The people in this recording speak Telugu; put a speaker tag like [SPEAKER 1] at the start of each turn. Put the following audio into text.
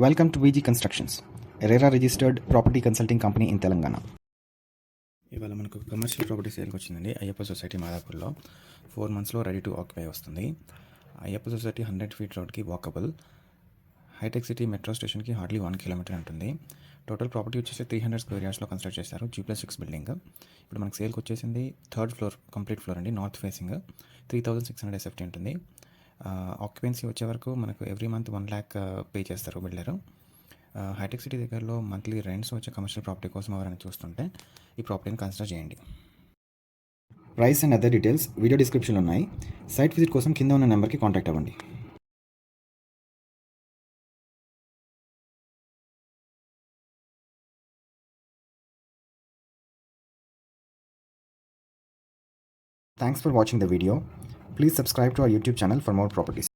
[SPEAKER 1] Welcome to VG Constructions, RERA registered property consulting company in Telangana. ఇవాళ మనకు కమర్షియల్ ప్రాపర్టీ సేల్కి వచ్చిందండి. అయ్యప్ప సొసైటీ మాదాపూర్లో 4 monthsలో రెడీ టు ఆక్యుపై వస్తుంది. అయ్యప్ప సొసైటీ 100 feet రోడ్కి వాకబుల్. హైటెక్ సిటీ మెట్రో స్టేషన్కి హార్డ్లీ 1 kilometer ఉంటుంది. టోటల్ ప్రాపర్టీ వచ్చేసి 300 square yardsలో కన్స్ట్రక్ట్ చేశారు. G+6 building. ఇప్పుడు మనకు సేల్కి వచ్చేసింది 3rd floor, కంప్లీట్ ఫ్లోర్ అండి, నార్త్ ఫేసింగ్. 3600 SFT ఉంటుంది. ఆక్యుపెన్సీ వచ్చే వరకు మనకు ఎవ్రీ మంత్ 1 lakh పే చేస్తారు బిల్డరు. హైటెక్ సిటీ దగ్గరలో మంత్లీ రెంట్స్ వచ్చే కమర్షియల్ ప్రాపర్టీ కోసం ఎవరైనా చూస్తుంటే ఈ ప్రాపర్టీని కన్సిడర్ చేయండి. Price and other details video డిస్క్రిప్షన్లో ఉన్నాయి. సైట్ విజిట్ కోసం కింద ఉన్న నెంబర్కి కాంటాక్ట్ అవ్వండి. Thanks for watching the video. Please subscribe to our YouTube channel for more properties.